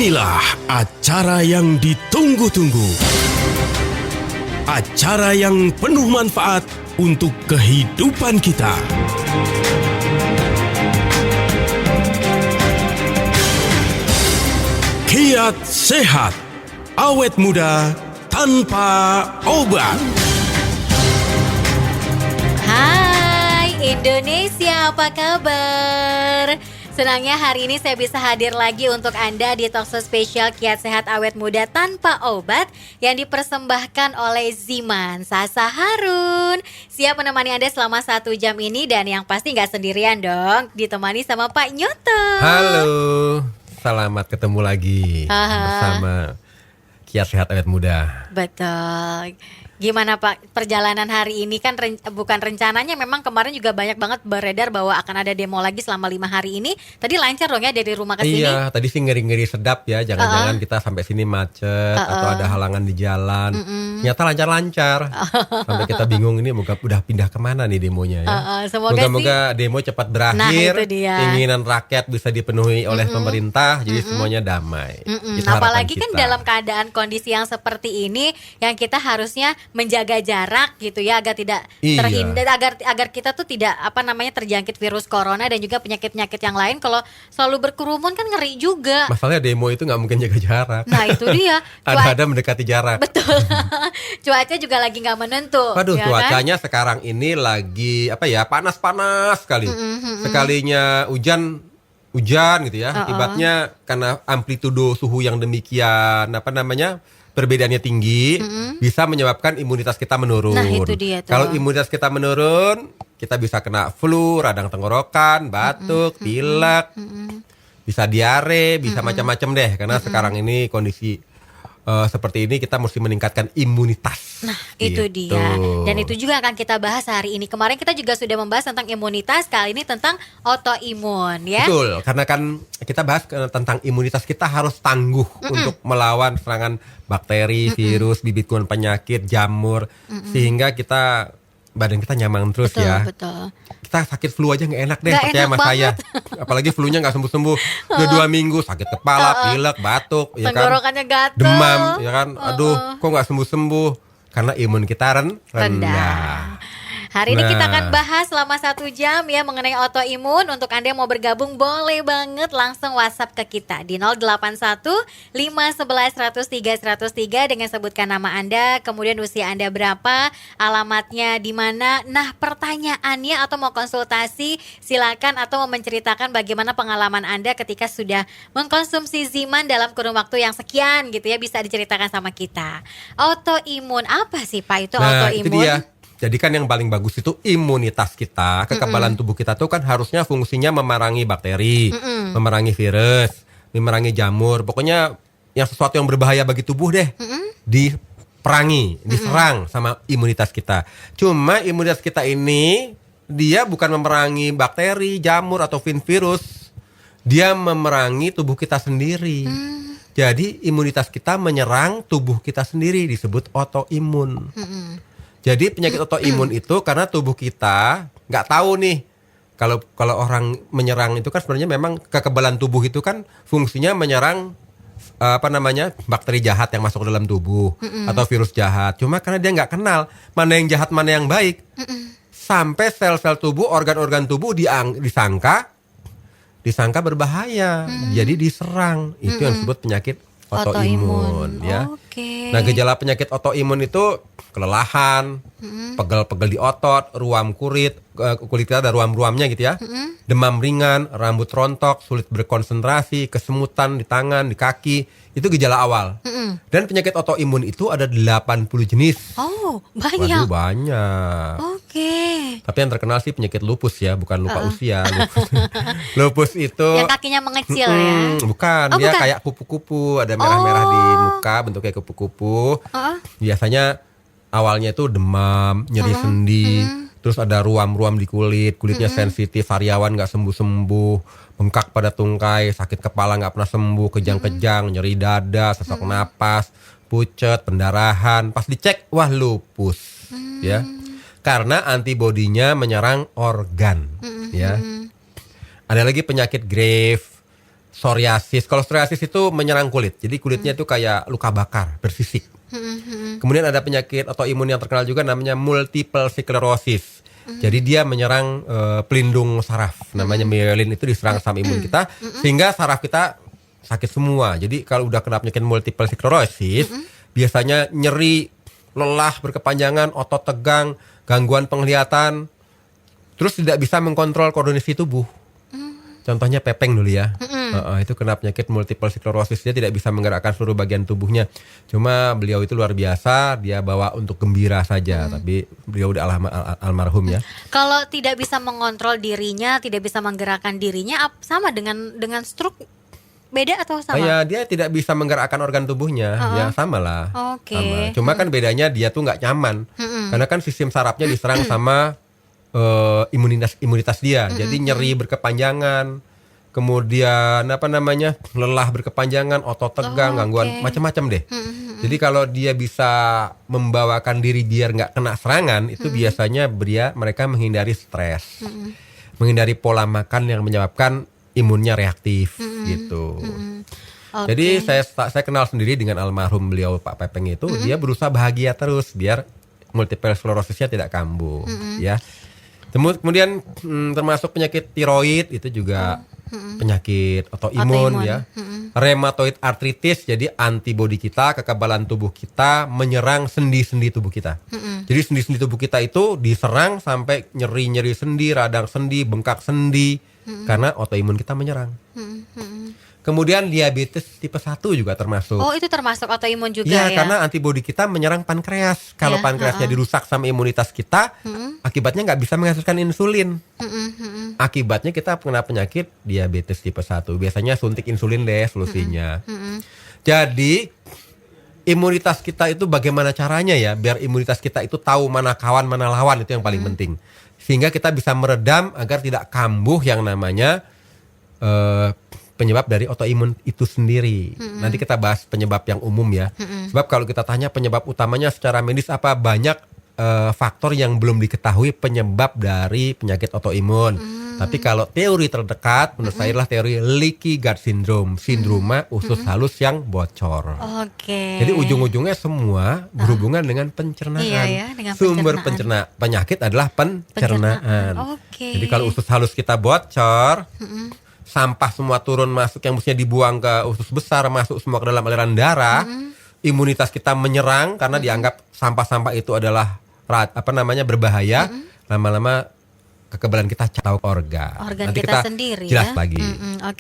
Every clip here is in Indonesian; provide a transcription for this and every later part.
Inilah acara yang ditunggu-tunggu. Acara yang penuh manfaat untuk kehidupan kita. Kiat sehat, awet muda tanpa obat. Hai Indonesia, apa kabar? Senangnya hari ini saya bisa hadir lagi untuk Anda di talkshow spesial Kiat Sehat Awet Muda Tanpa Obat yang dipersembahkan oleh Ziman Sasa Harun. Siap menemani Anda selama 1 jam ini dan yang pasti nggak sendirian dong, ditemani sama Pak Nyoto. Halo, selamat ketemu lagi bersama Kiat Sehat Awet Muda. Betul. Gimana Pak perjalanan hari ini kan bukan rencananya, memang kemarin juga banyak banget beredar bahwa akan ada demo lagi selama 5 hari ini. Tadi lancar dong ya dari rumah ke sini? Iya, tadi sih ngeri-ngeri sedap ya. Jangan-jangan kita sampai sini macet atau ada halangan di jalan. Ternyata lancar-lancar. Sampai kita bingung ini udah pindah kemana nih demonya ya. Moga-moga demo cepat berakhir. Nah, itu dia. Keinginan rakyat bisa dipenuhi oleh pemerintah. Jadi semuanya damai. Itu Apalagi harapan kan kita. dalam keadaan kondisi yang seperti ini, yang kita harusnya menjaga jarak gitu ya, agar tidak terhindar, agar kita tuh tidak terjangkit virus corona dan juga penyakit-penyakit yang lain. Kalau selalu berkerumun kan ngeri juga. Masalahnya demo itu nggak mungkin jaga jarak. Nah itu dia. Ada mendekati jarak. Betul. Cuaca juga lagi nggak menentu. Waduh, ya cuacanya kan? sekarang ini lagi panas-panas sekali. Sekalinya hujan gitu ya. Akibatnya karena amplitudo suhu yang demikian perbedaannya tinggi, bisa menyebabkan imunitas kita menurun. Nah, itu dia tuh. Kalau imunitas kita menurun, kita bisa kena flu, radang tenggorokan, batuk, pilek, bisa diare, bisa macam-macam deh. Karena sekarang ini kondisi seperti ini kita mesti meningkatkan imunitas. Nah itu gitu. dia. Dan itu juga akan kita bahas hari ini. Kemarin kita juga sudah membahas tentang imunitas, kali ini tentang autoimun ya. Betul, karena kan kita bahas tentang imunitas kita harus tangguh untuk melawan serangan bakteri, virus, bibit kuman penyakit, jamur, sehingga badan kita nyaman terus. Betul, ya. betul. Kita sakit flu aja nggak enak deh, Nggak percaya enak sama saya. Apalagi flunya nggak sembuh-sembuh, udah 2 minggu sakit kepala, pilek, batuk, ya kan, Tenggorokannya gatel, demam, ya kan, aduh, kok nggak sembuh-sembuh? Karena imun kita rendah. Hari ini kita akan bahas selama 1 jam ya mengenai autoimun. Untuk Anda yang mau bergabung boleh banget langsung WhatsApp ke kita di 081 511 103 103 dengan sebutkan nama Anda, kemudian usia Anda berapa, alamatnya di mana. Nah, pertanyaannya atau mau konsultasi silakan, atau mau menceritakan bagaimana pengalaman Anda ketika sudah mengkonsumsi Ziman dalam kurun waktu yang sekian gitu ya, bisa diceritakan sama kita. Autoimun apa sih Pak itu autoimun? Itu dia. Jadi kan yang paling bagus itu imunitas kita, kekebalan tubuh kita tuh kan harusnya fungsinya memerangi bakteri, memerangi virus, memerangi jamur. Pokoknya yang sesuatu yang berbahaya bagi tubuh deh, diperangi, diserang sama imunitas kita. Cuma imunitas kita ini dia bukan memerangi bakteri, jamur atau virus, dia memerangi tubuh kita sendiri. Jadi imunitas kita menyerang tubuh kita sendiri, disebut autoimun. Jadi penyakit autoimun itu karena tubuh kita nggak tahu nih, kalau orang menyerang itu kan sebenarnya memang kekebalan tubuh itu kan fungsinya menyerang bakteri jahat yang masuk ke dalam tubuh atau virus jahat. Cuma karena dia nggak kenal mana yang jahat mana yang baik, sampai sel-sel tubuh, organ-organ tubuh disangka berbahaya, jadi diserang. Itu yang disebut penyakit autoimun ya. Okay. Nah, gejala penyakit autoimun itu kelelahan, pegel-pegel di otot, ruam kulit kita ada ruam-ruamnya gitu ya. Demam ringan, rambut rontok, sulit berkonsentrasi, kesemutan di tangan, di kaki, itu gejala awal. Dan penyakit autoimun itu ada 80 jenis. Oh, banyak. Waduh, banyak. Oke. Tapi yang terkenal sih penyakit lupus ya, bukan lupa usia. Lupus itu Yang kakinya mengecil ya. Bukan, Oh, dia bukan. kayak kupu-kupu, ada merah-merah di muka, bentuknya kupu-kupu. Biasanya awalnya itu demam, nyeri sendi, terus ada ruam-ruam di kulitnya sensitif, sariawan nggak sembuh-sembuh, bengkak pada tungkai, sakit kepala nggak pernah sembuh, kejang-kejang, nyeri dada, sesak napas, pucet, pendarahan. Pas dicek, wah lupus, ya, karena antibodinya menyerang organ, ya. Ada lagi penyakit Graves, psoriasis. Kalau psoriasis itu menyerang kulit. Jadi kulitnya itu kayak luka bakar, bersisik. Kemudian ada penyakit autoimun yang terkenal juga namanya multiple sclerosis. Jadi dia menyerang pelindung saraf. Namanya myelin itu diserang sama imun kita sehingga saraf kita sakit semua. Jadi kalau udah kena penyakit multiple sclerosis, biasanya nyeri, lelah berkepanjangan, otot tegang, gangguan penglihatan, terus tidak bisa mengkontrol koordinasi tubuh. Contohnya Pepeng dulu ya. Itu kena penyakit multiple sclerosis, dia tidak bisa menggerakkan seluruh bagian tubuhnya. Cuma beliau itu luar biasa, dia bawa untuk gembira saja, tapi beliau udah almarhum ya. Kalau tidak bisa mengontrol dirinya, tidak bisa menggerakkan dirinya, sama dengan stroke, beda atau sama? Ya, dia tidak bisa menggerakkan organ tubuhnya, ya sama lah. Oke. Sama. Cuma kan bedanya dia tuh nggak nyaman, karena kan sistem sarafnya diserang sama imunitas dia, jadi nyeri berkepanjangan, kemudian lelah berkepanjangan, otot tegang, gangguan macam-macam deh. Jadi kalau dia bisa membawakan diri biar nggak kena serangan, itu biasanya mereka menghindari stres, menghindari pola makan yang menyebabkan imunnya reaktif gitu. Jadi saya kenal sendiri dengan almarhum beliau Pak Pepeng itu, dia berusaha bahagia terus biar multiple sclerosisnya tidak kambuh, ya. Kemudian termasuk penyakit tiroid itu juga penyakit autoimun ya. Rheumatoid arthritis, jadi antibodi kita, kekebalan tubuh kita menyerang sendi-sendi tubuh kita. Jadi sendi-sendi tubuh kita itu diserang sampai nyeri-nyeri sendi, radang sendi, bengkak sendi karena autoimun kita menyerang. Kemudian diabetes tipe 1 juga termasuk. Oh, itu termasuk autoimun juga ya? Karena antibodi kita menyerang pankreas. Kalau pankreasnya dirusak sama imunitas kita, akibatnya nggak bisa menghasilkan insulin. Akibatnya kita kena penyakit diabetes tipe 1. Biasanya suntik insulin deh solusinya. Jadi imunitas kita itu bagaimana caranya ya, biar imunitas kita itu tahu mana kawan, mana lawan, itu yang paling penting. Sehingga kita bisa meredam agar tidak kambuh yang namanya penyebab dari autoimun itu sendiri. Nanti kita bahas penyebab yang umum ya. Sebab kalau kita tanya penyebab utamanya secara medis apa, banyak faktor yang belum diketahui penyebab dari penyakit autoimun. Tapi kalau teori terdekat menurut saya adalah teori leaky gut syndrome, sindroma usus halus yang bocor. Jadi ujung-ujungnya semua berhubungan dengan pencernaan. Iya, dengan Sumber penyakit adalah pencernaan. Jadi kalau usus halus kita bocor, sampah semua turun masuk yang mestinya dibuang ke usus besar, masuk semua ke dalam aliran darah. Imunitas kita menyerang karena dianggap sampah-sampah itu adalah berbahaya. Lama-lama kekebalan kita tahu organ Nanti kita sendiri jelas ya. lagi.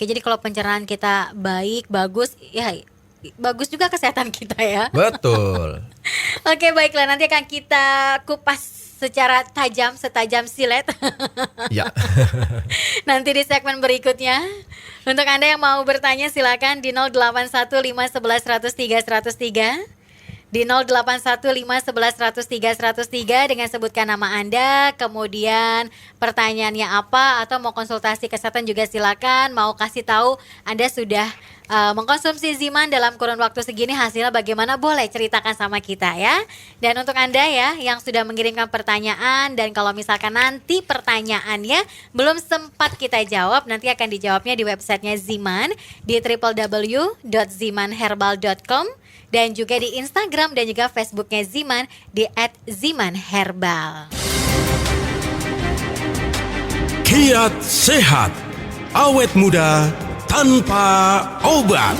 Jadi kalau pencernaan kita baik, bagus, ya bagus juga kesehatan kita ya. Betul. Baiklah, nanti akan kita kupas secara setajam silet. Ya. Nanti di segmen berikutnya. Untuk Anda yang mau bertanya silakan di 081511103103. Di 081511103103 dengan sebutkan nama Anda, kemudian pertanyaannya apa, atau mau konsultasi kesehatan juga silakan. Mau kasih tahu Anda sudah mengkonsumsi Ziman dalam kurun waktu segini, hasilnya bagaimana, boleh ceritakan sama kita ya. Dan untuk Anda ya yang sudah mengirimkan pertanyaan, dan kalau misalkan nanti pertanyaannya belum sempat kita jawab, nanti akan dijawabnya di websitenya Ziman di www.zimanherbal.com, dan juga di Instagram dan juga Facebooknya Ziman di @zimanherbal. Kiat sehat, awet muda tanpa obat.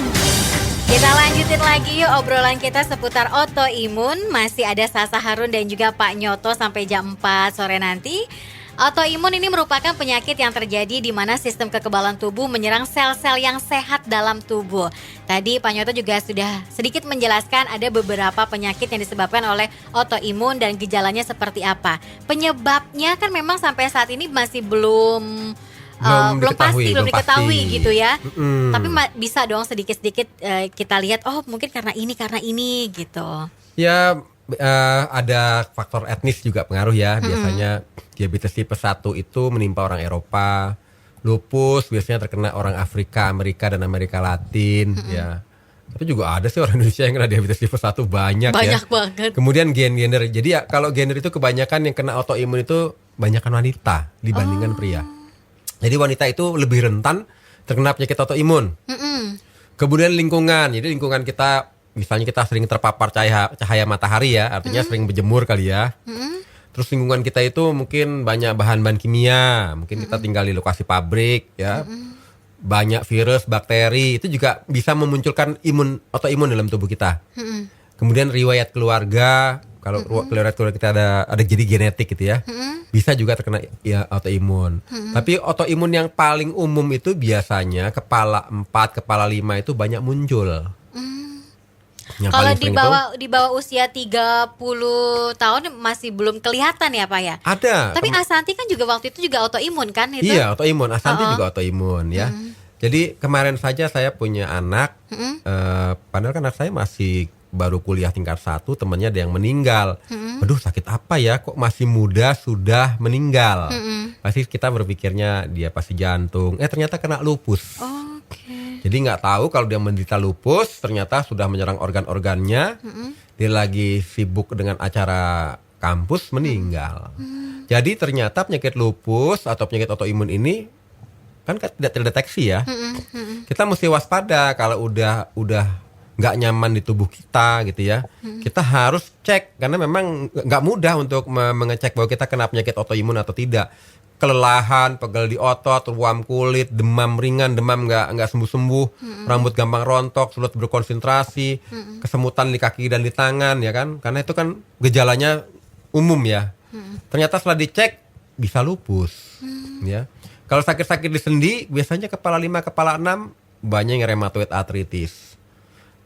Kita lanjutin lagi yuk obrolan kita seputar autoimun. Masih ada Sasa Harun dan juga Pak Nyoto sampai jam 4 sore nanti. Autoimun ini merupakan penyakit yang terjadi di mana sistem kekebalan tubuh menyerang sel-sel yang sehat dalam tubuh. Tadi Pak Nyoto juga sudah sedikit menjelaskan ada beberapa penyakit yang disebabkan oleh autoimun dan gejalanya seperti apa. Penyebabnya kan memang sampai saat ini masih belum diketahui gitu ya. Tapi bisa dong sedikit-sedikit kita lihat, oh mungkin karena ini gitu. Ya, ada faktor etnis juga pengaruh ya. Biasanya diabetes tipe 1 itu menimpa orang Eropa. Lupus biasanya terkena orang Afrika, Amerika dan Amerika Latin ya. Tapi juga ada sih orang Indonesia yang kena diabetes tipe 1 banyak ya. Banyak banget. Kemudian gender. Jadi ya kalau gender itu kebanyakan yang kena autoimun itu banyakkan wanita dibandingkan pria. Jadi wanita itu lebih rentan terkena penyakit autoimun. Kemudian lingkungan, jadi lingkungan kita, misalnya kita sering terpapar cahaya matahari ya, artinya sering berjemur kali ya. Terus lingkungan kita itu mungkin banyak bahan-bahan kimia, mungkin kita tinggal di lokasi pabrik ya, banyak virus, bakteri, itu juga bisa memunculkan autoimun dalam tubuh kita. Kemudian riwayat keluarga, kalau riwayat keluarga kita ada jadi genetik gitu ya, bisa juga terkena ya autoimun. Tapi autoimun yang paling umum itu biasanya kepala 4, kepala 5 itu banyak muncul. Yang Kalau paling sering itu di bawah usia 30 tahun masih belum kelihatan ya Pak ya? ada. Tapi Asanti kan juga waktu itu juga autoimun kan itu? Iya, autoimun. Asanti juga autoimun ya. Jadi kemarin saja saya punya anak, padahal kan anak saya masih baru kuliah tingkat 1, temannya ada yang meninggal. Aduh, sakit apa ya? Kok masih muda sudah meninggal? Pasti kita berpikirnya dia pasti jantung. Ternyata kena lupus. Oke. Jadi nggak tahu kalau dia menderita lupus, ternyata sudah menyerang organ-organnya. Dia lagi sibuk dengan acara kampus, meninggal. Jadi ternyata penyakit lupus atau penyakit autoimun ini kan tidak terdeteksi ya. Kita mesti waspada kalau udah nggak nyaman di tubuh kita gitu ya. Kita harus cek karena memang nggak mudah untuk mengecek bahwa kita kena penyakit autoimun atau tidak. Kelelahan, pegel di otot, ruam kulit, demam ringan, demam nggak sembuh-sembuh, rambut gampang rontok, sulit berkonsentrasi, kesemutan di kaki dan di tangan ya kan, karena itu kan gejalanya umum ya. Ternyata setelah dicek bisa lupus, ya. Kalau sakit-sakit di sendi, biasanya kepala 5, kepala 6 banyak yang rheumatoid arthritis.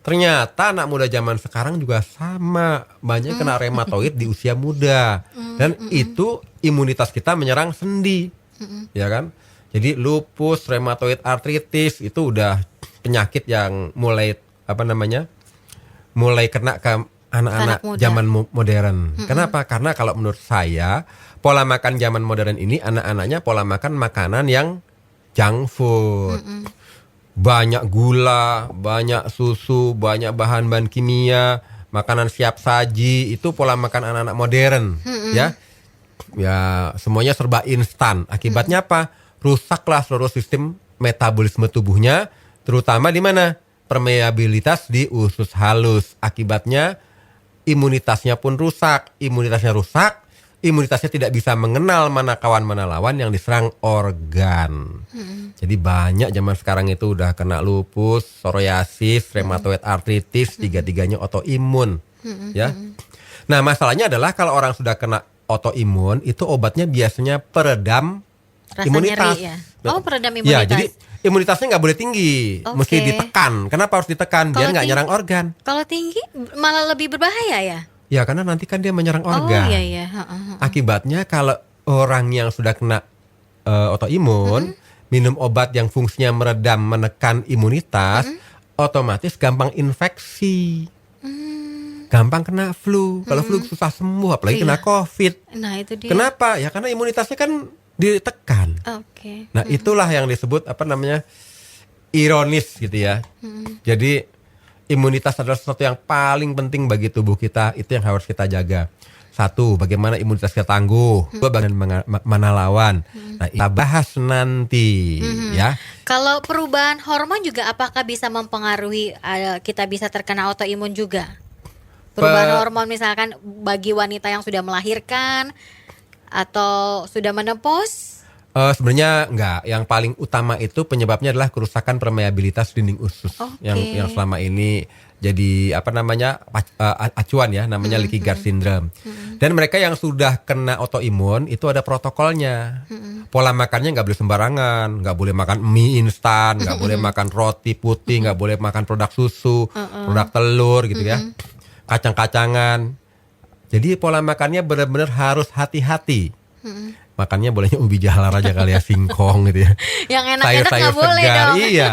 Ternyata anak muda zaman sekarang juga sama, banyak kena rheumatoid di usia muda. Dan itu imunitas kita menyerang sendi. Ya kan? Jadi lupus, rheumatoid arthritis itu udah penyakit yang mulai mulai kena ke anak-anak zaman modern. Kenapa? Karena kalau menurut saya, pola makan zaman modern ini anak-anaknya pola makan makanan yang junk food. Banyak gula, banyak susu, banyak bahan-bahan kimia, makanan siap saji, itu pola makan anak-anak modern, ya. Ya, semuanya serba instan. Akibatnya apa? Rusaklah seluruh sistem metabolisme tubuhnya, terutama di mana? Permeabilitas di usus halus. Akibatnya imunitasnya pun rusak. Imunitasnya tidak bisa mengenal mana kawan mana lawan yang diserang organ. Jadi banyak zaman sekarang itu udah kena lupus, psoriasis, rheumatoid arthritis, tiga-tiganya autoimun. Ya. Nah, masalahnya adalah kalau orang sudah kena autoimun, itu obatnya biasanya peredam Rasa imunitas. nyeri ya? Oh, peredam imunitas. Ya, jadi imunitasnya nggak boleh tinggi, mesti ditekan. Kenapa harus ditekan? Biar nggak nyerang organ. Kalau tinggi malah lebih berbahaya ya? Ya, karena nanti kan dia menyerang organ. Oh iya. Akibatnya kalau orang yang sudah kena autoimun, minum obat yang fungsinya meredam, menekan imunitas, otomatis gampang infeksi. Gampang kena flu. Kalau flu susah sembuh, apalagi kena COVID. Nah, itu dia. Kenapa? Ya karena imunitasnya kan ditekan. Oke. Nah, itulah yang disebut ironis gitu ya. Jadi imunitas adalah sesuatu yang paling penting bagi tubuh kita, itu yang harus kita jaga. 1, bagaimana imunitas kita tangguh. 2, bagaimana mana lawan. Nah, kita bahas nanti ya. Kalau perubahan hormon juga apakah bisa mempengaruhi kita bisa terkena autoimun juga? Perubahan hormon misalkan bagi wanita yang sudah melahirkan atau sudah menopause? Sebenarnya enggak. Yang paling utama itu penyebabnya adalah kerusakan permeabilitas dinding usus yang selama ini jadi acuan ya, namanya leaky gut syndrome. Dan mereka yang sudah kena autoimun itu ada protokolnya. Pola makannya nggak boleh sembarangan, nggak boleh makan mie instan, nggak boleh makan roti putih, nggak boleh makan produk susu, produk telur gitu ya, kacang-kacangan. Jadi pola makannya benar-benar harus hati-hati. Makannya bolehnya ubi jalar aja kali ya, singkong gitu ya. Yang enak-enak nggak boleh segar, dong. iya.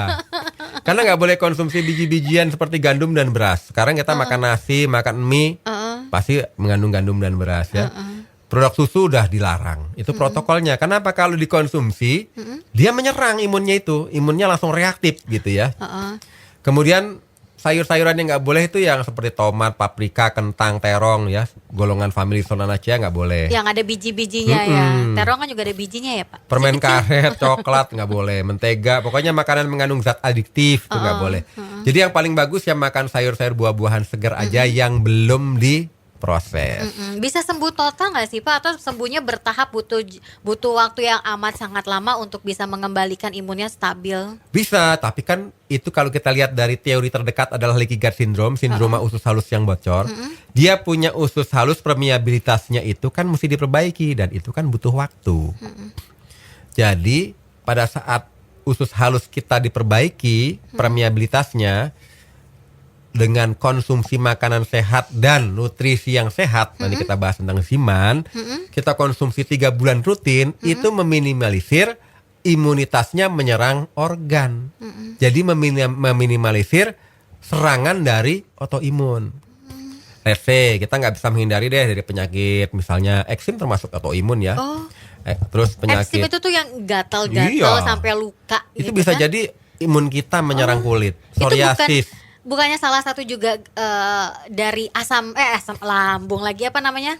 Karena nggak boleh konsumsi biji-bijian seperti gandum dan beras. Sekarang kita makan nasi, makan mie, pasti mengandung gandum dan beras ya. Produk susu udah dilarang. Itu protokolnya. Kenapa? Kalau dikonsumsi, dia menyerang imunnya itu. Imunnya langsung reaktif gitu ya. Kemudian sayur-sayuran yang nggak boleh itu yang seperti tomat, paprika, kentang, terong ya, golongan family Solanaceae nggak boleh. Yang ada biji-bijinya ya. Terong kan juga ada bijinya ya Pak. Permen karet, coklat nggak boleh, mentega, pokoknya makanan mengandung zat adiktif itu nggak boleh. Jadi yang paling bagus ya makan sayur-sayur buah-buahan segar aja yang belum diproses. Bisa sembuh total nggak sih Pak? Atau sembuhnya bertahap, butuh waktu yang amat sangat lama untuk bisa mengembalikan imunnya stabil? Bisa, tapi kan itu kalau kita lihat dari teori terdekat adalah leaky gut syndrome, sindroma usus halus yang bocor. Dia punya usus halus, permeabilitasnya itu kan mesti diperbaiki dan itu kan butuh waktu. Jadi pada saat usus halus kita diperbaiki permeabilitasnya dengan konsumsi makanan sehat dan nutrisi yang sehat, nanti kita bahas tentang Ziman, kita konsumsi 3 bulan rutin, itu meminimalisir imunitasnya menyerang organ. Jadi meminimalisir serangan dari autoimun. Let's say, kita nggak bisa menghindari deh dari penyakit, misalnya eksim termasuk autoimun ya. Terus penyakit Eksim itu tuh yang gatal-gatal sampai luka. itu gitu bisa kan? jadi imun kita menyerang kulit, Itu psoriasis. bukannya salah satu juga dari asam lambung lagi apa namanya?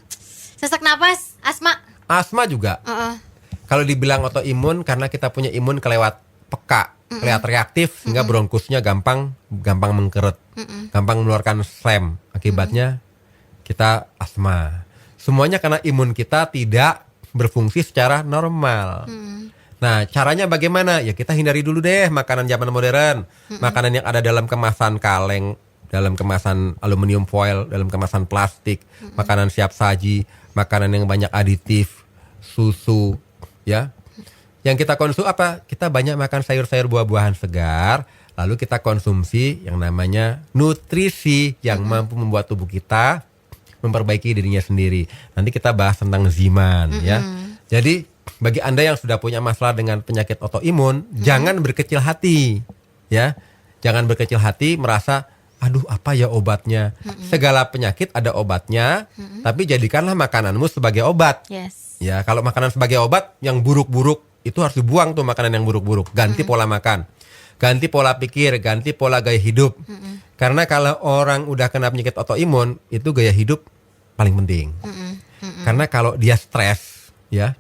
Sesak napas, asma. Asma juga. Kalau dibilang autoimun karena kita punya imun kelewat peka, kelewat reaktif sehingga bronkusnya gampang mengkeret, gampang mengeluarkan phlegm. Akibatnya kita asma. Semuanya karena imun kita tidak berfungsi secara normal. Nah, caranya bagaimana? Ya kita hindari dulu deh makanan zaman modern. Makanan yang ada dalam kemasan kaleng, dalam kemasan aluminium foil, dalam kemasan plastik, makanan siap saji, makanan yang banyak aditif, susu, ya. Yang kita konsumsi apa? Kita banyak makan sayur-sayur buah-buahan segar, lalu kita konsumsi yang namanya nutrisi yang mampu membuat tubuh kita memperbaiki dirinya sendiri. Nanti kita bahas tentang Ziman ya. Jadi bagi Anda yang sudah punya masalah dengan penyakit autoimun, jangan berkecil hati ya. Jangan berkecil hati merasa aduh apa ya obatnya. Segala penyakit ada obatnya, tapi jadikanlah makananmu sebagai obat. Yes. Ya, kalau makanan sebagai obat yang buruk-buruk itu harus dibuang tuh makanan yang buruk-buruk. Ganti pola makan. Ganti pola pikir, ganti pola gaya hidup. Karena kalau orang udah kena penyakit autoimun, itu gaya hidup paling penting. Karena kalau dia stres, ya,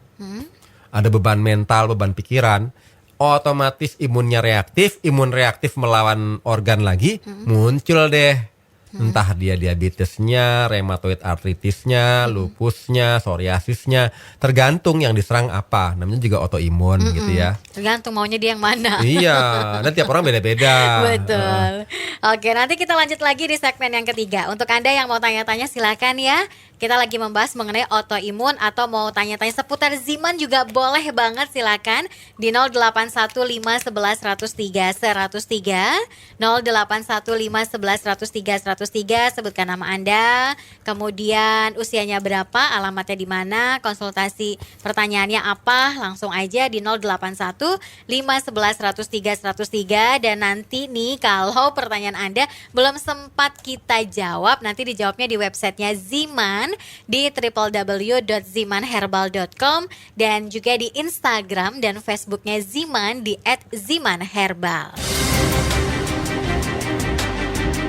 ada beban mental, beban pikiran, otomatis imunnya reaktif, imun reaktif melawan organ lagi, muncul deh. Entah dia diabetesnya, rheumatoid arthritisnya, lupusnya, psoriasisnya, tergantung yang diserang apa. Namanya juga autoimun gitu ya. Tergantung maunya dia yang mana. Iya, nanti tiap orang beda-beda. Betul. Oke, nanti kita lanjut lagi di segmen yang ketiga. Untuk Anda yang mau tanya-tanya silakan ya. Kita lagi membahas mengenai autoimun atau mau tanya-tanya seputar Ziman juga boleh banget, silakan di 081511103103 081511103103 sebutkan nama Anda, kemudian usianya berapa, alamatnya di mana, konsultasi pertanyaannya apa, langsung aja di 081511103103 dan nanti nih kalau pertanyaan Anda belum sempat kita jawab, nanti dijawabnya di websitenya Ziman di www.zimanherbal.com dan juga di Instagram dan Facebooknya Ziman di @zimanherbal.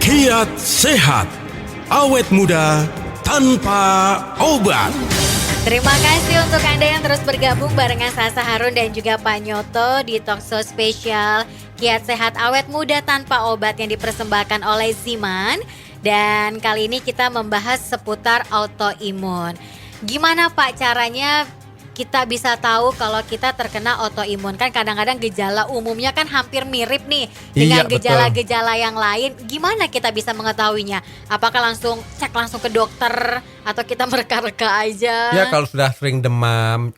Kiat sehat, awet muda tanpa obat. Terima kasih untuk Anda yang terus bergabung barengan Sasa Harun dan juga Pak Nyoto di talkshow spesial Kiat Sehat Awet Muda Tanpa Obat yang dipersembahkan oleh Ziman. Dan kali ini kita membahas seputar autoimun. Gimana Pak caranya kita bisa tahu kalau kita terkena autoimun? Kan kadang-kadang gejala umumnya kan hampir mirip nih dengan gejala-gejala yang lain. Gimana kita bisa mengetahuinya? Apakah langsung cek langsung ke dokter atau kita mereka-reka aja? Ya kalau sudah sering demam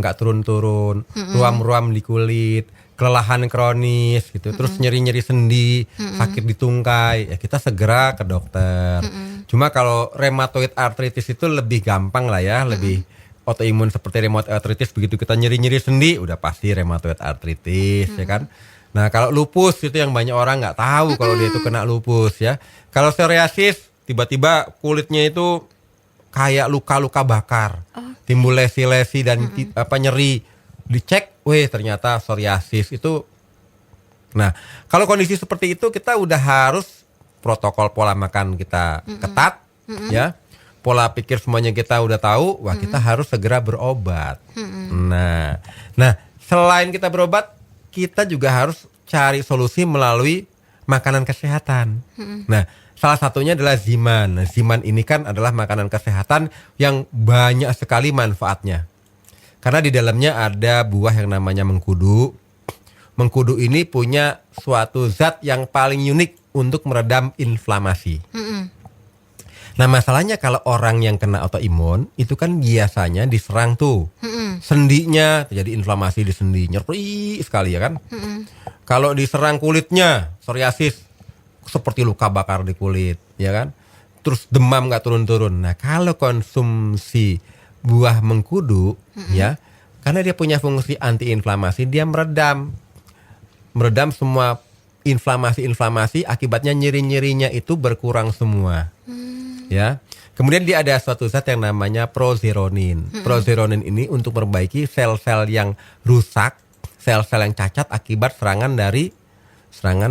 gak turun-turun, ruam-ruam di kulit, kelelahan kronis gitu, terus nyeri-nyeri sendi, sakit di tungkai, ya kita segera ke dokter. Cuma kalau rheumatoid arthritis itu lebih gampang lah ya, lebih autoimun seperti rheumatoid arthritis, begitu kita nyeri-nyeri sendi udah pasti rheumatoid arthritis ya kan. Nah kalau lupus itu yang banyak orang nggak tahu kalau dia itu kena lupus ya. Kalau psoriasis tiba-tiba kulitnya itu kayak luka-luka bakar, timbul lesi-lesi dan nyeri. Dicek, ternyata psoriasis itu. Nah, kalau kondisi seperti itu kita udah harus protokol pola makan kita ketat, ya. Pola pikir semuanya kita udah tahu, wah kita harus segera berobat. Nah, selain kita berobat, kita juga harus cari solusi melalui makanan kesehatan. Nah, salah satunya adalah ziman. Nah, ziman ini kan adalah makanan kesehatan yang banyak sekali manfaatnya. Karena di dalamnya ada buah yang namanya mengkudu. Mengkudu ini punya suatu zat yang paling unik untuk meredam inflamasi. Nah, masalahnya kalau orang yang kena autoimun itu kan biasanya diserang tuh sendinya, terjadi inflamasi di sendi, nyeri sekali ya kan. Kalau diserang kulitnya, psoriasis, seperti luka bakar di kulit, ya kan. Terus demam nggak turun-turun. Nah, kalau konsumsi buah mengkudu, ya, karena dia punya fungsi antiinflamasi, dia meredam semua inflamasi, akibatnya nyeri-nyerinya itu berkurang semua. Ya. Kemudian dia ada suatu zat yang namanya prozeronin. Prozeronin ini untuk memperbaiki sel-sel yang rusak, sel-sel yang cacat akibat serangan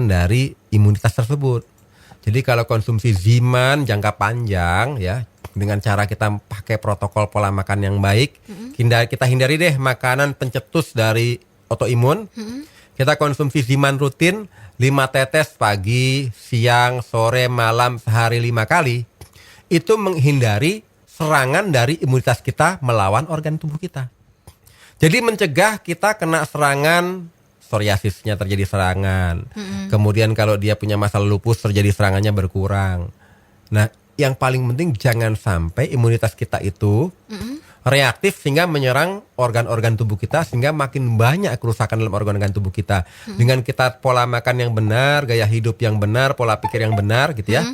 dari imunitas tersebut. Jadi kalau konsumsi ziman jangka panjang, ya, dengan cara kita pakai protokol pola makan yang baik, kita hindari deh makanan pencetus dari autoimun. Kita konsumsi ziman rutin 5 tetes pagi, siang, sore, malam, sehari 5 kali. Itu menghindari serangan dari imunitas kita melawan organ tubuh kita. Jadi mencegah kita kena serangan, psoriasisnya terjadi serangan. Kemudian kalau dia punya masalah lupus terjadi serangannya berkurang. Nah, yang paling penting jangan sampai imunitas kita itu reaktif sehingga menyerang organ-organ tubuh kita sehingga makin banyak kerusakan dalam organ-organ tubuh kita. Dengan kita pola makan yang benar, gaya hidup yang benar, pola pikir yang benar gitu ya.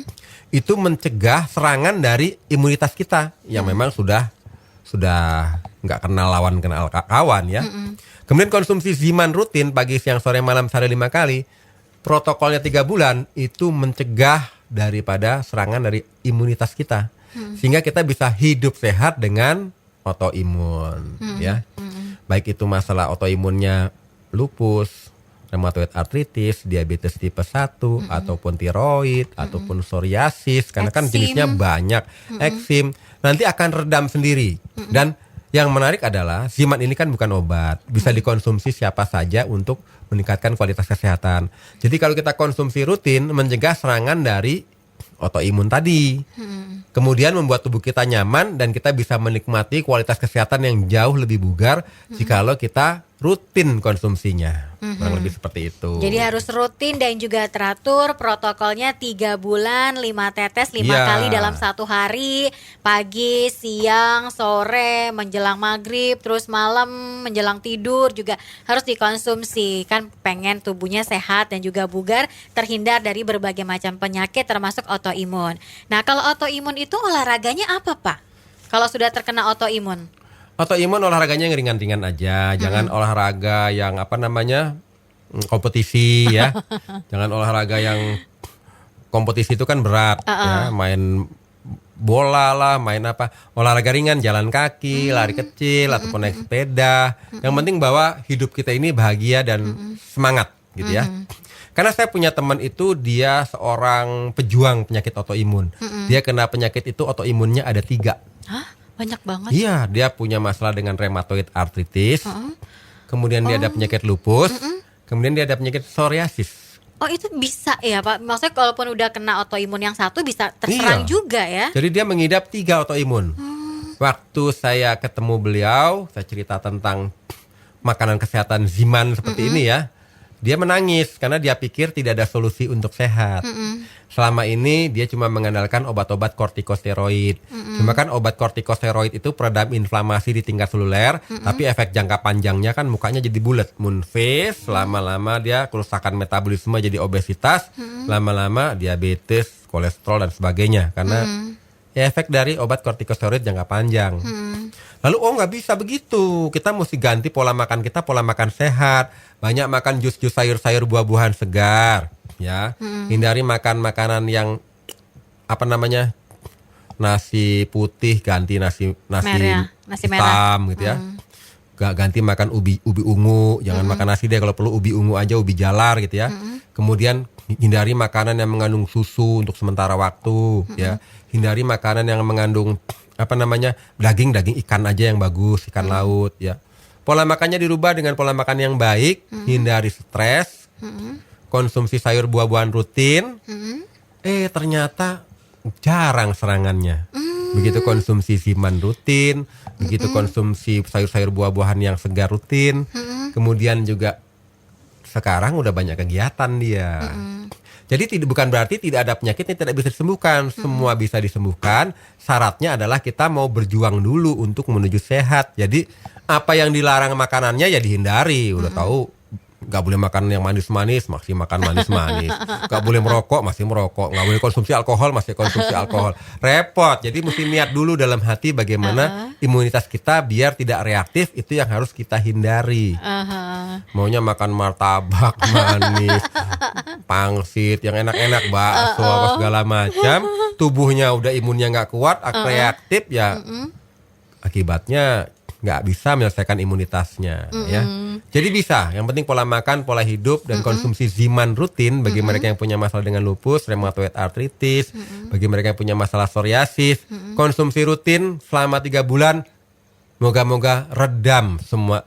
Itu mencegah serangan dari imunitas kita yang memang sudah nggak kenal lawan kenal kawan ya. Kemudian konsumsi ziman rutin pagi, siang, sore, malam sehari 5 kali. Protokolnya 3 bulan itu mencegah daripada serangan dari imunitas kita. Sehingga kita bisa hidup sehat dengan autoimun ya. Baik itu masalah autoimunnya lupus, rheumatoid arthritis, diabetes tipe 1 ataupun tiroid ataupun psoriasis karena kan jenisnya banyak, eksim, nanti akan redam sendiri. Dan yang menarik adalah ziman ini kan bukan obat, bisa dikonsumsi siapa saja untuk meningkatkan kualitas kesehatan. Jadi kalau kita konsumsi rutin mencegah serangan dari autoimun tadi. Kemudian membuat tubuh kita nyaman dan kita bisa menikmati kualitas kesehatan yang jauh lebih bugar jikalau kita rutin konsumsinya. Kurang lebih seperti itu. Jadi harus rutin dan juga teratur, protokolnya 3 bulan, 5 tetes 5 kali dalam 1 hari, pagi, siang, sore, menjelang maghrib, terus malam menjelang tidur juga harus dikonsumsi. Kan pengen tubuhnya sehat dan juga bugar, terhindar dari berbagai macam penyakit termasuk autoimun. Nah, kalau autoimun itu olahraganya apa, Pak? Kalau sudah terkena autoimun? Autoimun olahraganya yang ringan-ringan aja, jangan olahraga yang kompetisi ya. Jangan olahraga yang kompetisi itu kan berat ya, main bola lah, main apa. Olahraga ringan, jalan kaki, lari kecil ataupun naik sepeda. Yang penting bahwa hidup kita ini bahagia dan semangat gitu ya. Karena saya punya teman itu dia seorang pejuang penyakit autoimun. Dia kena penyakit itu autoimunnya ada 3. Hah? Banyak banget. Iya, dia punya masalah dengan rheumatoid arthritis. Kemudian dia ada penyakit lupus. Kemudian dia ada penyakit psoriasis. Oh, itu bisa ya, Pak? Maksudnya kalaupun udah kena autoimun yang satu bisa terserang juga ya? Jadi dia mengidap 3 autoimun. Waktu saya ketemu beliau, saya cerita tentang makanan kesehatan ziman seperti ini ya. Dia menangis karena dia pikir tidak ada solusi untuk sehat. Selama ini dia cuma mengandalkan obat-obat kortikosteroid. Cuma kan obat kortikosteroid itu peredam inflamasi di tingkat seluler, tapi efek jangka panjangnya kan mukanya jadi bulat, moon face, lama-lama dia kerusakan metabolisme jadi obesitas, lama-lama diabetes, kolesterol dan sebagainya karena efek dari obat kortikosteroid jangka panjang. Lalu nggak bisa begitu. Kita mesti ganti pola makan kita, pola makan sehat. Banyak makan jus-jus sayur-sayur buah-buahan segar, ya. Hindari makan makanan yang nasi putih, ganti nasi merah. hitam gitu ya. Ganti makan ubi ungu, jangan makan nasi deh, kalau perlu ubi ungu aja, ubi jalar gitu ya. Kemudian hindari makanan yang mengandung susu untuk sementara waktu, ya. Hindari makanan yang mengandung daging ikan aja yang bagus, ikan laut, ya. Pola makannya dirubah dengan pola makan yang baik, hindari stres, konsumsi sayur buah-buahan rutin. Ternyata jarang serangannya. Begitu konsumsi ziman rutin, begitu konsumsi sayur-sayur buah-buahan yang segar rutin, kemudian juga sekarang udah banyak kegiatan dia. Jadi bukan berarti tidak ada penyakit yang tidak bisa disembuhkan. Semua bisa disembuhkan. Syaratnya adalah kita mau berjuang dulu untuk menuju sehat. Jadi apa yang dilarang makanannya ya dihindari. Udah tahu gak boleh makan yang manis-manis, masih makan manis-manis. Gak boleh merokok, masih merokok. Gak boleh konsumsi alkohol, masih konsumsi alkohol. Repot. Jadi mesti niat dulu dalam hati bagaimana imunitas kita biar tidak reaktif. Itu yang harus kita hindari. Maunya makan martabak manis, pangsit, yang enak-enak, bakso, apa segala macam. Tubuhnya udah imunnya gak kuat, reaktif ya. Akibatnya nggak bisa menyelesaikan imunitasnya, ya. Jadi bisa, yang penting pola makan, pola hidup, dan konsumsi ziman rutin bagi mereka yang punya masalah dengan lupus, rheumatoid arthritis, bagi mereka yang punya masalah psoriasis, konsumsi rutin selama 3 bulan, moga-moga redam semua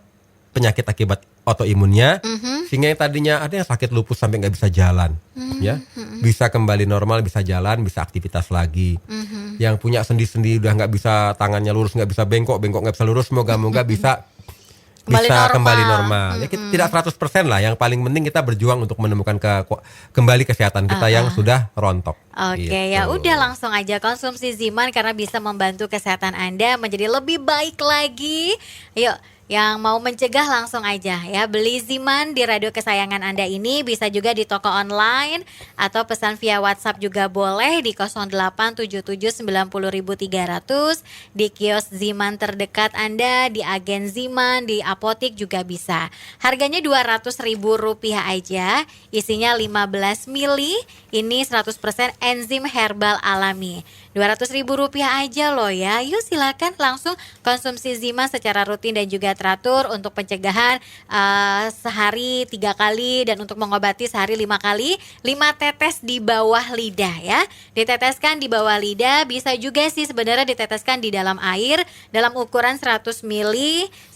penyakit akibat autoimunnya, sehingga yang tadinya ada yang sakit lupus sampai nggak bisa jalan, ya, bisa kembali normal, bisa jalan, bisa aktivitas lagi. Yang punya sendi-sendi udah nggak bisa, tangannya lurus nggak bisa bengkok nggak bisa lurus, moga-moga bisa kembali normal. Ya, kita tidak 100% lah. Yang paling penting kita berjuang untuk menemukan kembali kesehatan kita yang sudah rontok. Oke, gitu. ya udah langsung aja konsumsi Ziman karena bisa membantu kesehatan Anda menjadi lebih baik lagi. Yuk, yang mau mencegah langsung aja ya, beli Ziman di radio kesayangan Anda ini. Bisa juga di toko online atau pesan via WhatsApp juga boleh di 087790.300, di kios Ziman terdekat Anda, di agen Ziman, di apotik juga bisa. Harganya Rp200.000 aja, isinya 15 mili, ini 100% enzim herbal alami. Rp200.000 aja loh ya. Yuk silakan langsung konsumsi Ziman secara rutin dan juga teratur untuk pencegahan sehari 3 kali dan untuk mengobati sehari 5 kali, 5 tetes di bawah lidah ya. Diteteskan di bawah lidah, bisa juga sih sebenarnya diteteskan di dalam air dalam ukuran 100 ml,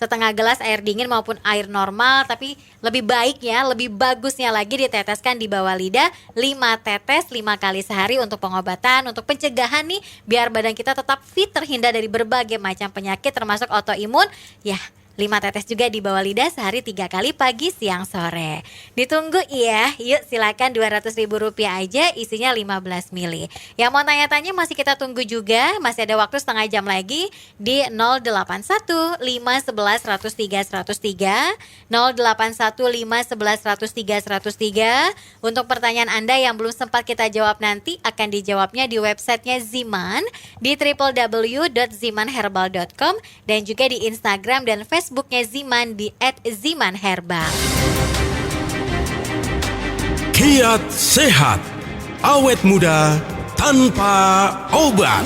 setengah gelas air dingin maupun air normal, tapi lebih baiknya, lebih bagusnya lagi diteteskan di bawah lidah 5 tetes 5 kali sehari untuk pengobatan, untuk pencegahan nih, biar badan kita tetap fit, terhindar dari berbagai macam penyakit termasuk autoimun ya. 5 tetes juga di bawah lidah sehari 3 kali, pagi, siang, sore. Ditunggu ya. Yuk silakan Rp200.000 aja, isinya 15 mili. Yang mau tanya-tanya masih kita tunggu juga. Masih ada waktu setengah jam lagi di 081 511 103 103, 081 511 103 103. Untuk pertanyaan Anda yang belum sempat kita jawab nanti akan dijawabnya di websitenya Ziman di www.zimanherbal.com dan juga di Instagram dan Facebooknya Ziman di @zimanherbal. Kiat sehat, awet muda tanpa obat.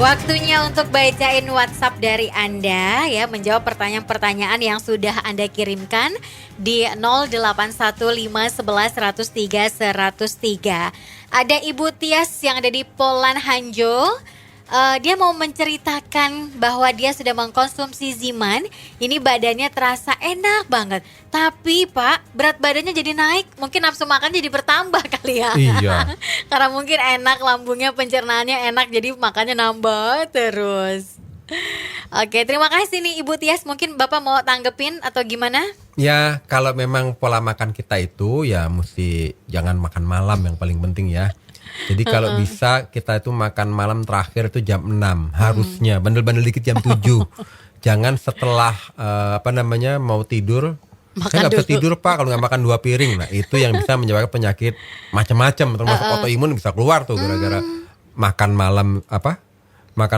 Waktunya untuk bacain WhatsApp dari Anda ya, menjawab pertanyaan-pertanyaan yang sudah Anda kirimkan di 081511103103. Ada Ibu Tias yang ada di Polan Hanjo. Dia mau menceritakan bahwa dia sudah mengkonsumsi Ziman. Ini badannya terasa enak banget. Tapi Pak, berat badannya jadi naik. Mungkin nafsu makan jadi bertambah kali ya. Iya. Karena mungkin enak, lambungnya, pencernaannya enak, jadi makannya nambah terus. Oke, terima kasih nih Ibu Tias. Mungkin Bapak mau tanggepin atau gimana? Ya, kalau memang pola makan kita itu ya mesti jangan makan malam yang paling penting ya. Jadi kalau bisa kita itu makan malam terakhir itu jam 6 harusnya, bandel-bandel dikit jam 7. Jangan setelah mau tidur. Saya nggak bisa tidur Pak kalau nggak makan 2 piring. Nah itu yang bisa menyebabkan penyakit macam-macam, termasuk autoimun bisa keluar tuh gara-gara makan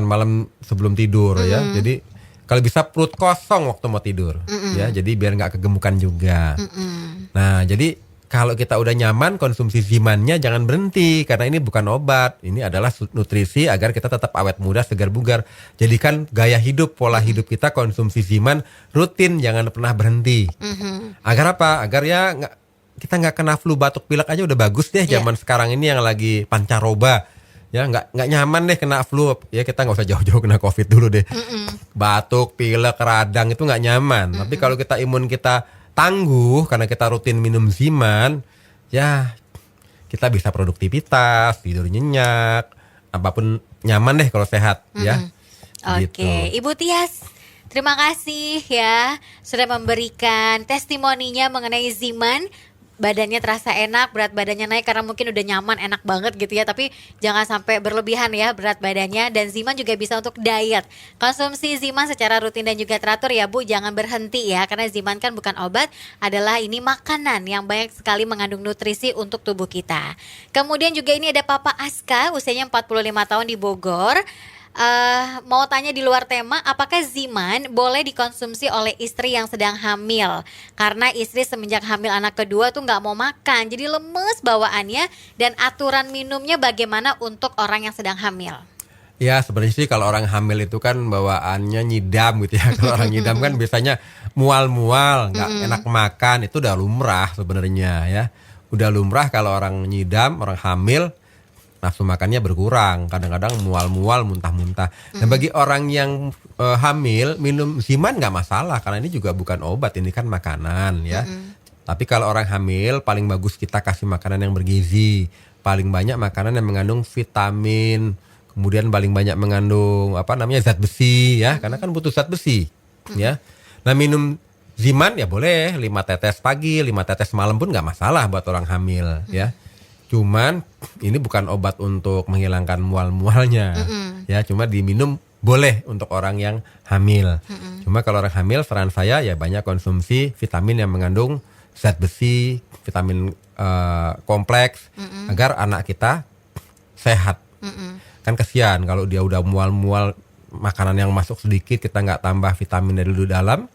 malam sebelum tidur ya. Jadi kalau bisa perut kosong waktu mau tidur ya. Jadi biar nggak kegemukan juga. Nah jadi kalau kita udah nyaman konsumsi Zimannya jangan berhenti, karena ini bukan obat. Ini adalah nutrisi agar kita tetap awet muda, segar bugar. Jadikan gaya hidup, pola hidup kita konsumsi Ziman rutin, jangan pernah berhenti. Agar apa? Agar ya kita nggak kena flu batuk pilek aja udah bagus deh. Zaman sekarang ini yang lagi pancaroba, ya nggak nyaman deh kena flu. Ya kita nggak usah jauh-jauh kena COVID dulu deh. Batuk, pilek, radang itu nggak nyaman. Tapi kalau kita imun kita tangguh karena kita rutin minum Ziman, ya kita bisa produktivitas, tidur nyenyak, apapun nyaman deh kalau sehat, ya. Oke, Ibu Tias, terima kasih ya sudah memberikan testimoninya mengenai Ziman. Badannya terasa enak, berat badannya naik karena mungkin udah nyaman, enak banget gitu ya. Tapi jangan sampai berlebihan ya berat badannya. Dan Ziman juga bisa untuk diet. Konsumsi Ziman secara rutin dan juga teratur ya Bu, jangan berhenti ya. Karena Ziman kan bukan obat, adalah ini makanan yang banyak sekali mengandung nutrisi untuk tubuh kita. Kemudian juga ini ada Papa Aska, usianya 45 tahun di Bogor. Mau tanya di luar tema, apakah Ziman boleh dikonsumsi oleh istri yang sedang hamil? Karena istri semenjak hamil anak kedua tuh nggak mau makan, jadi lemes bawaannya. Dan aturan minumnya bagaimana untuk orang yang sedang hamil? Ya sebenarnya sih kalau orang hamil itu kan bawaannya nyidam gitu ya. Kalau orang nyidam kan biasanya mual-mual, nggak enak makan, itu udah lumrah sebenarnya ya. Udah lumrah kalau orang nyidam, orang hamil nafsu makannya berkurang, kadang-kadang mual-mual, muntah-muntah. Dan bagi orang yang hamil minum Ziman nggak masalah karena ini juga bukan obat, ini kan makanan ya. Tapi kalau orang hamil paling bagus kita kasih makanan yang bergizi, paling banyak makanan yang mengandung vitamin, kemudian paling banyak mengandung zat besi ya, karena kan butuh zat besi ya. Nah minum Ziman ya boleh 5 tetes pagi, 5 tetes malam pun nggak masalah buat orang hamil ya. Cuman ini bukan obat untuk menghilangkan mual-mualnya, ya. Cuma diminum boleh untuk orang yang hamil. Cuma kalau orang hamil, saran saya ya banyak konsumsi vitamin yang mengandung zat besi, vitamin kompleks, agar anak kita sehat. Kan kesian kalau dia udah mual-mual, makanan yang masuk sedikit kita nggak tambah vitamin dari dalam,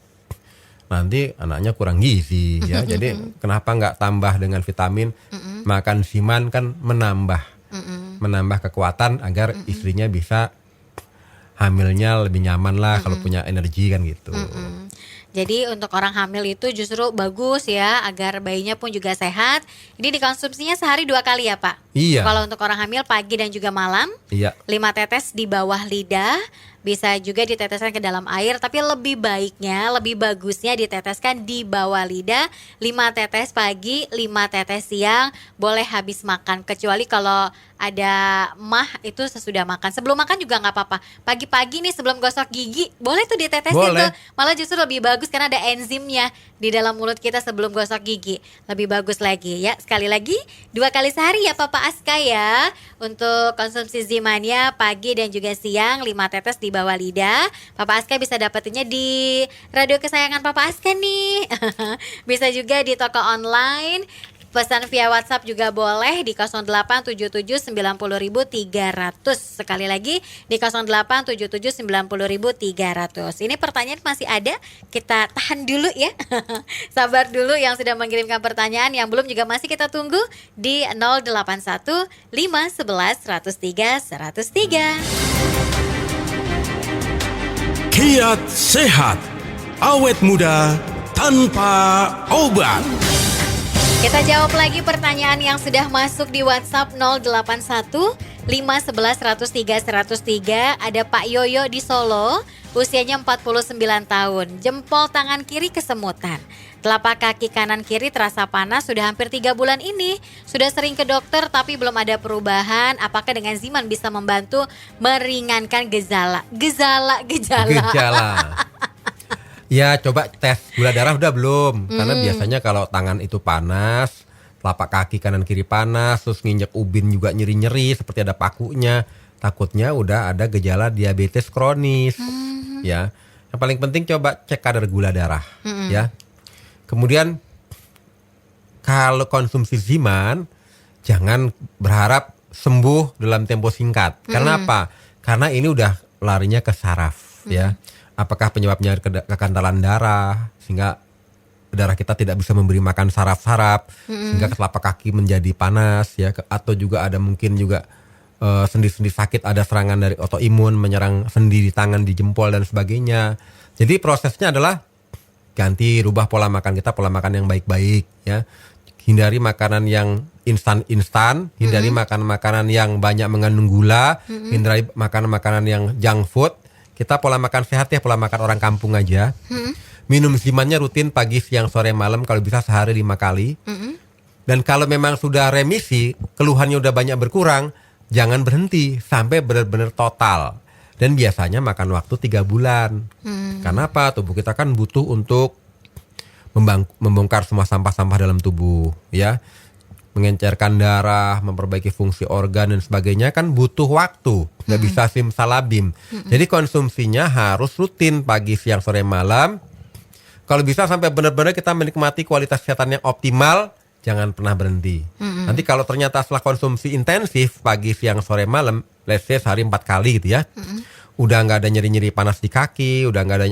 nanti anaknya kurang gizi ya. Jadi kenapa nggak tambah dengan vitamin? Makan Ziman kan menambah kekuatan agar istrinya bisa hamilnya lebih nyaman lah, kalau punya energi kan gitu. Jadi untuk orang hamil itu justru bagus ya, agar bayinya pun juga sehat. Ini dikonsumsinya sehari 2 kali ya Pak? Iya. Kalau untuk orang hamil pagi dan juga malam, Iya. 5 tetes di bawah lidah. Bisa juga diteteskan ke dalam air, tapi lebih baiknya, lebih bagusnya diteteskan di bawah lidah. 5 tetes pagi, 5 tetes siang, boleh habis makan. Kecuali kalau ada mah itu sesudah makan. Sebelum makan juga nggak apa-apa. Pagi-pagi nih sebelum gosok gigi, boleh tuh ditetesin Boleh. tuh. Malah justru lebih bagus karena ada enzimnya di dalam mulut kita sebelum gosok gigi. Lebih bagus lagi ya. Sekali lagi 2 kali sehari ya Papa Aska ya. Untuk konsumsi Zimannya pagi dan juga siang, 5 tetes di bawah lidah. Papa Aska bisa dapetinnya di radio kesayangan Papa Aska nih. Bisa juga di toko online. Pesan via WhatsApp juga boleh di 0877 90.300. Sekali lagi di 0877 90.300. Ini pertanyaan masih ada, kita tahan dulu ya. Sabar dulu yang sudah mengirimkan pertanyaan, yang belum juga masih kita tunggu di 081 511 103 103. Kiat sehat, awet muda tanpa obat. Kita jawab lagi pertanyaan yang sudah masuk di WhatsApp 081 511 103 103. Ada Pak Yoyo di Solo, usianya 49 tahun. Jempol tangan kiri kesemutan. Telapak kaki kanan kiri terasa panas sudah hampir 3 bulan ini. Sudah sering ke dokter tapi belum ada perubahan. Apakah dengan Ziman bisa membantu meringankan gejala? Ya coba tes gula darah udah belum? Karena biasanya kalau tangan itu panas, telapak kaki kanan kiri panas, terus nginjek ubin juga nyeri-nyeri seperti ada pakunya, takutnya udah ada gejala diabetes kronis. Ya, yang paling penting coba cek kadar gula darah. Ya, kemudian kalau konsumsi Ziman jangan berharap sembuh dalam tempo singkat. Karena apa? Karena ini udah larinya ke saraf. Ya. Apakah penyebabnya kekentalan darah sehingga darah kita tidak bisa memberi makan saraf-saraf sehingga telapak kaki menjadi panas ya, atau juga ada mungkin juga sendi-sendi sakit, ada serangan dari autoimun menyerang sendi di tangan, di jempol dan sebagainya. Jadi prosesnya adalah rubah pola makan kita, pola makan yang baik-baik ya. hindari makanan yang instan-instan, hindari makanan-makanan yang banyak mengandung gula, hindari makanan-makanan yang junk food. Kita pola makan sehat ya, pola makan orang kampung aja. Minum zimannya rutin pagi, siang, sore, malam, kalau bisa sehari 5 kali. Dan kalau memang sudah remisi, keluhannya udah banyak berkurang, jangan berhenti sampai benar-benar total. Dan biasanya makan waktu 3 bulan. Karena apa? Tubuh kita kan butuh untuk membongkar semua sampah-sampah dalam tubuh, ya, mengencerkan darah, memperbaiki fungsi organ dan sebagainya kan butuh waktu, nggak bisa simsalabim. Jadi konsumsinya harus rutin pagi, siang, sore, malam. Kalau bisa sampai benar-benar kita menikmati kualitas kesehatan yang optimal, jangan pernah berhenti. Nanti kalau ternyata setelah konsumsi intensif pagi, siang, sore, malam, let's say sehari 4 kali gitu ya, udah nggak ada nyeri-nyeri panas di kaki, udah nggak ada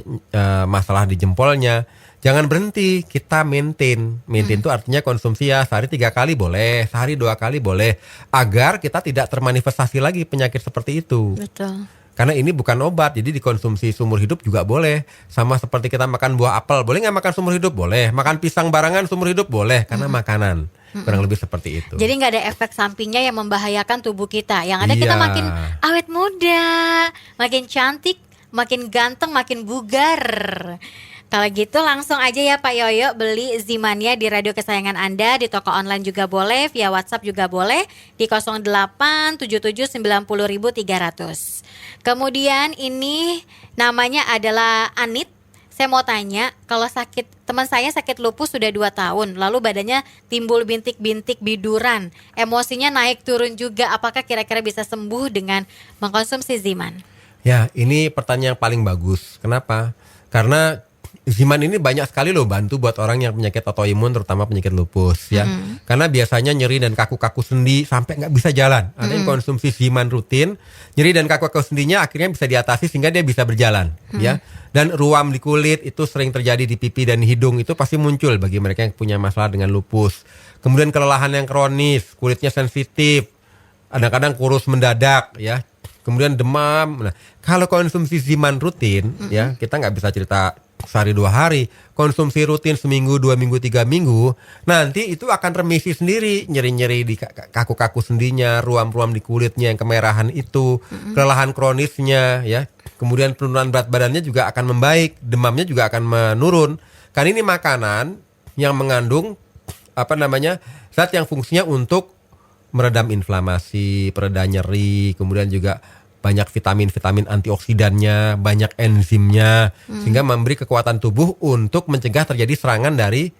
masalah di jempolnya, jangan berhenti, kita maintain. Maintain itu artinya konsumsi ya sehari 3 kali boleh, sehari 2 kali boleh, agar kita tidak termanifestasi lagi penyakit seperti itu. Betul. Karena ini bukan obat, jadi dikonsumsi seumur hidup juga boleh. Sama seperti kita makan buah apel, boleh nggak makan seumur hidup? Boleh. Makan pisang barangan seumur hidup? Boleh, karena makanan. Kurang lebih seperti itu. Jadi nggak ada efek sampingnya yang membahayakan tubuh kita. Yang ada kita Iya. makin awet muda, makin cantik, makin ganteng, makin bugar. Kalau gitu langsung aja ya Pak Yoyo beli Zimania di radio kesayangan Anda, di toko online juga boleh, via WhatsApp juga boleh di 0877900300. Kemudian ini namanya adalah Anit. Saya mau tanya, kalau teman saya sakit lupus sudah 2 tahun, lalu badannya timbul bintik-bintik biduran, emosinya naik turun juga, apakah kira-kira bisa sembuh dengan mengkonsumsi Ziman? Ya, ini pertanyaan yang paling bagus. Kenapa? Karena Ziman ini banyak sekali loh bantu buat orang yang penyakit autoimun, terutama penyakit lupus ya. Karena biasanya nyeri dan kaku-kaku sendi sampai nggak bisa jalan. Ada yang konsumsi Ziman rutin, nyeri dan kaku-kaku sendinya akhirnya bisa diatasi sehingga dia bisa berjalan ya. Dan ruam di kulit itu sering terjadi di pipi dan hidung, itu pasti muncul bagi mereka yang punya masalah dengan lupus. Kemudian kelelahan yang kronis, kulitnya sensitif, kadang-kadang kurus mendadak ya. Kemudian demam. Nah, kalau konsumsi Ziman rutin ya, kita nggak bisa cerita sehari 2 hari, konsumsi rutin seminggu, 2 minggu, 3 minggu, nanti itu akan remisi sendiri. Nyeri-nyeri di kaku-kaku sendinya, ruam-ruam di kulitnya yang kemerahan itu, kelelahan kronisnya ya. Kemudian penurunan berat badannya juga akan membaik, demamnya juga akan menurun. Karena ini makanan yang mengandung zat yang fungsinya untuk meredam inflamasi, pereda nyeri, kemudian juga banyak vitamin-vitamin antioksidannya, banyak enzimnya, sehingga memberi kekuatan tubuh untuk mencegah terjadi serangan dari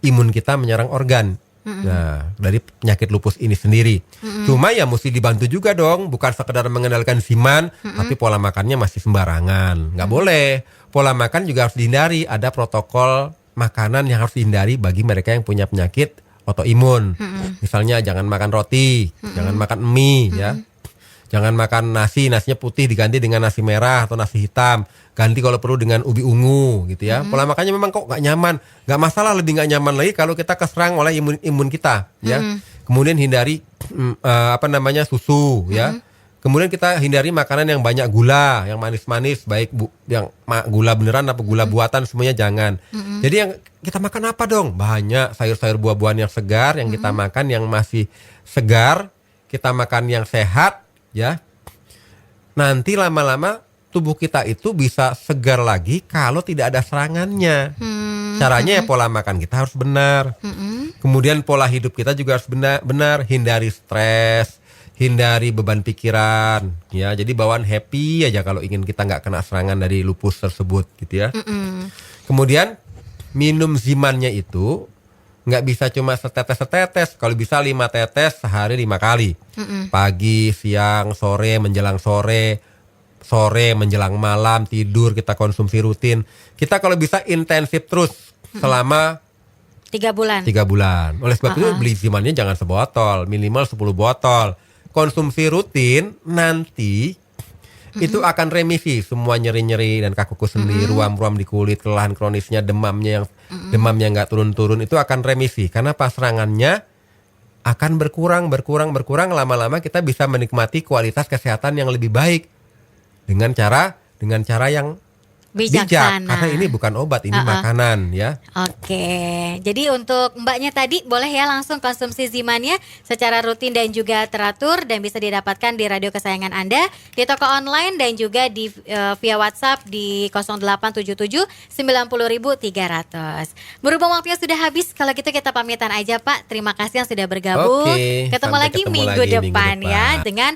imun kita menyerang organ. Nah, dari penyakit lupus ini sendiri. Cuma ya mesti dibantu juga dong, bukan sekedar mengendalikan Ziman, tapi pola makannya masih sembarangan. Nggak boleh. Pola makan juga harus dihindari. Ada protokol makanan yang harus dihindari bagi mereka yang punya penyakit autoimun. Misalnya jangan makan roti, jangan makan mie ya. Jangan makan nasinya putih diganti dengan nasi merah atau nasi hitam. Ganti kalau perlu dengan ubi ungu gitu ya. Pola makannya memang kok nggak nyaman. Nggak masalah, lebih nggak nyaman lagi kalau kita keserang oleh imun kita ya. Kemudian hindari susu ya. Kemudian kita hindari makanan yang banyak gula, yang manis-manis, baik yang gula beneran atau gula buatan, semuanya jangan. Jadi yang kita makan apa dong? Banyak sayur-sayur, buah-buahan yang segar, yang kita makan yang masih segar, kita makan yang sehat ya. Nanti lama-lama tubuh kita itu bisa segar lagi kalau tidak ada serangannya. Caranya ya pola makan kita harus benar. Kemudian pola hidup kita juga harus benar. Hindari stres, hindari beban pikiran ya. Jadi bawaan happy aja kalau ingin kita nggak kena serangan dari lupus tersebut gitu ya. Kemudian minum Zimannya itu nggak bisa cuma setetes-setetes. Kalau bisa 5 tetes sehari 5 kali. Pagi, siang, sore, menjelang sore, menjelang malam, tidur kita konsumsi rutin. Kita kalau bisa intensif terus selama 3 bulan. 3 bulan. Oleh sebab itu beli Zimannya jangan sebotol, minimal 10 botol. Konsumsi rutin nanti itu akan remisi semua nyeri-nyeri dan kaku sendi, ruam-ruam di kulit, kelelahan kronisnya, demamnya nggak turun-turun, itu akan remisi karena serangannya akan berkurang, lama-lama kita bisa menikmati kualitas kesehatan yang lebih baik dengan cara yang bijak. Bijaksana. Karena ini bukan obat, ini makanan ya. Oke, jadi untuk mbaknya tadi boleh ya langsung konsumsi Zimannya secara rutin dan juga teratur dan bisa didapatkan di radio kesayangan Anda, di toko online dan juga di via WhatsApp di 0877 90.300. Berhubung waktunya sudah habis, kalau gitu kita pamitan aja Pak. Terima kasih yang sudah bergabung. Oke, Ketemu sampai lagi ketemu minggu lagi depan minggu ya depan. dengan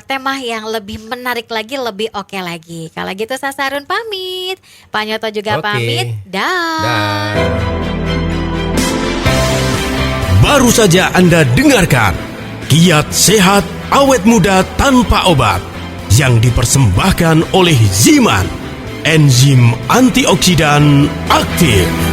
tema yang lebih menarik lagi, lebih oke lagi. Kalau gitu saya Sarun pamit, Pak Nyoto juga Oke. pamit. Dah. Baru saja Anda dengarkan Kiat Sehat Awet Muda Tanpa Obat yang dipersembahkan oleh Ziman, enzim antioksidan aktif.